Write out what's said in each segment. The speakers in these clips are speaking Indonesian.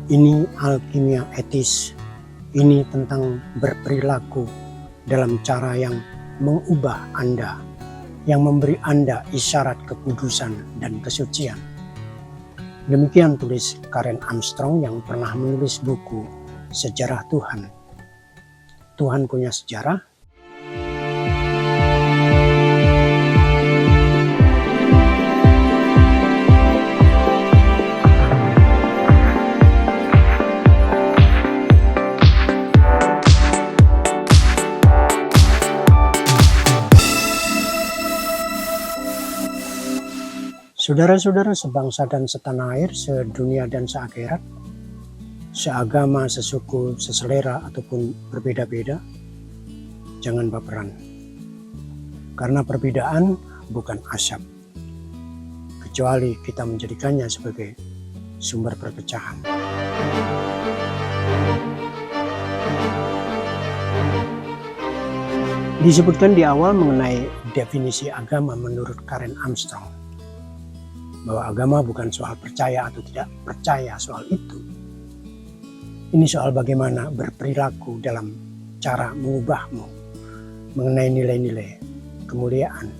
Ini alkimia etis. Ini tentang berperilaku dalam cara yang mengubah Anda, yang memberi Anda isyarat kekudusan dan kesucian. Demikian tulis Karen Armstrong yang pernah menulis buku Sejarah Tuhan. Tuhan punya sejarah. Saudara-saudara sebangsa dan setanah air, sedunia dan seakhirat, seagama, sesuku, seselera ataupun berbeda-beda, jangan baperan. Karena perbedaan bukan asap, kecuali kita menjadikannya sebagai sumber perpecahan. Disebutkan di awal mengenai definisi agama menurut Karen Armstrong, bahwa agama bukan soal percaya atau tidak percaya soal itu. Ini soal bagaimana berperilaku dalam cara mengubahmu mengenai nilai-nilai kemuliaan.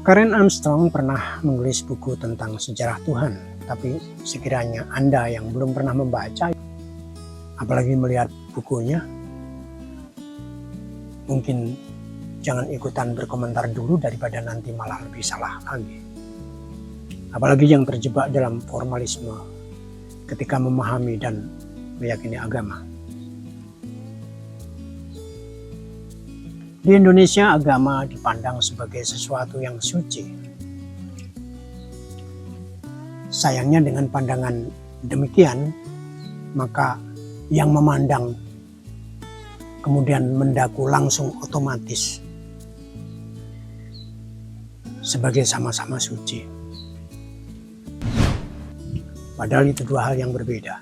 Karen Armstrong pernah menulis buku tentang sejarah Tuhan, tapi sekiranya Anda yang belum pernah membaca, apalagi melihat bukunya, mungkin jangan ikutan berkomentar dulu daripada nanti malah lebih salah lagi. Apalagi yang terjebak dalam formalisme ketika memahami dan meyakini agama. Di Indonesia, agama dipandang sebagai sesuatu yang suci. Sayangnya dengan pandangan demikian, maka yang memandang kemudian mendaku langsung otomatis sebagai sama-sama suci. Padahal itu dua hal yang berbeda.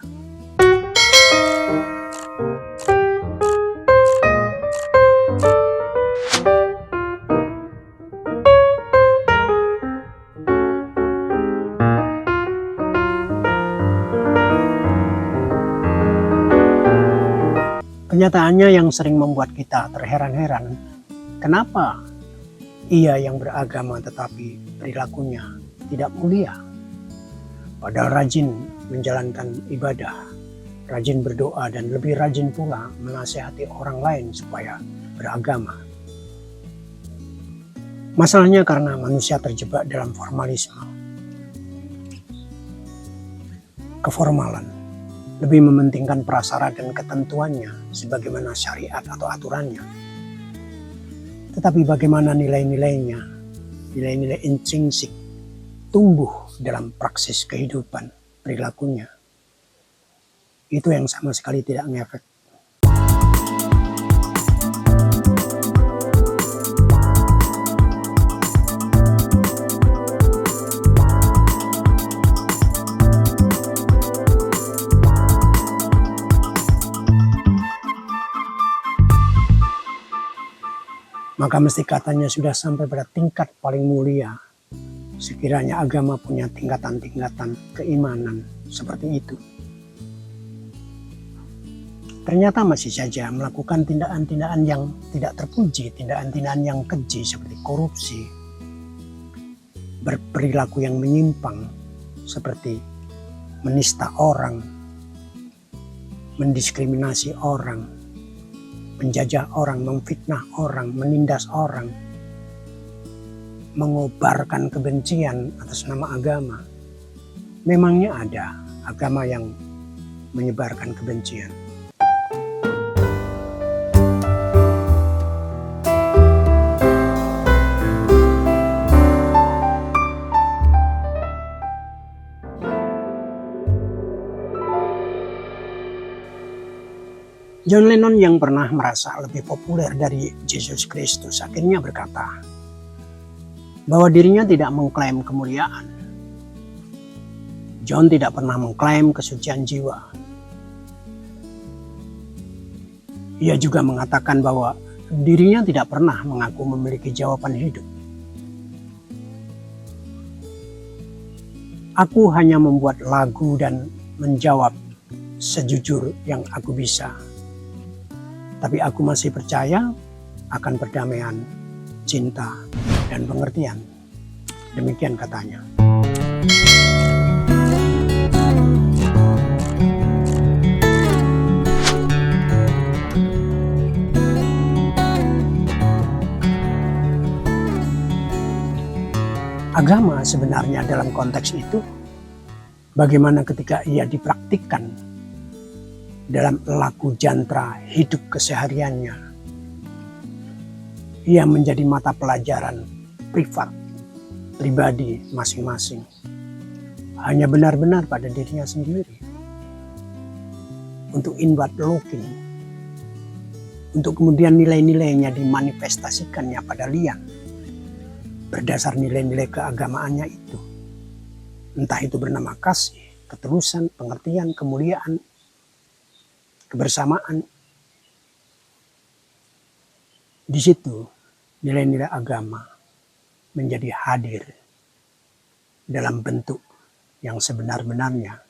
Kenyataannya yang sering membuat kita terheran-heran, kenapa ia yang beragama tetapi perilakunya tidak mulia? Padahal rajin menjalankan ibadah, rajin berdoa, dan lebih rajin pula menasihati orang lain supaya beragama. Masalahnya karena manusia terjebak dalam formalisme, keformalan, lebih mementingkan prasyarat dan ketentuannya sebagaimana syariat atau aturannya. Tetapi bagaimana nilai-nilainya, nilai-nilai intrinsik, tumbuh dalam praksis kehidupan perilakunya, itu yang sama sekali tidak ngefek. Maka mesti katanya sudah sampai pada tingkat paling mulia. Sekiranya agama punya tingkatan-tingkatan keimanan seperti itu, ternyata masih saja melakukan tindakan-tindakan yang tidak terpuji, tindakan-tindakan yang keji seperti korupsi, berperilaku yang menyimpang seperti menista orang, mendiskriminasi orang, menjajah orang, memfitnah orang, menindas orang, mengobarkan kebencian atas nama agama. Memangnya ada agama yang menyebarkan kebencian? John Lennon yang pernah merasa lebih populer dari Yesus Kristus akhirnya berkata bahwa dirinya tidak mengklaim kemuliaan. John tidak pernah mengklaim kesucian jiwa. Ia juga mengatakan bahwa dirinya tidak pernah mengaku memiliki jawaban hidup. Aku hanya membuat lagu dan menjawab sejujur yang aku bisa. Tapi aku masih percaya akan perdamaian, cinta, dan pengertian. Demikian katanya. Agama sebenarnya dalam konteks itu, bagaimana ketika ia dipraktikkan dalam laku jantra hidup kesehariannya, ia menjadi mata pelajaran privat, pribadi masing-masing. Hanya benar-benar pada dirinya sendiri. Untuk inward looking. Untuk kemudian nilai-nilainya dimanifestasikannya pada lian. Berdasar nilai-nilai keagamaannya itu. Entah itu bernama kasih, ketulusan, pengertian, kemuliaan, kebersamaan. Di situ nilai-nilai agama menjadi hadir dalam bentuk yang sebenar-benarnya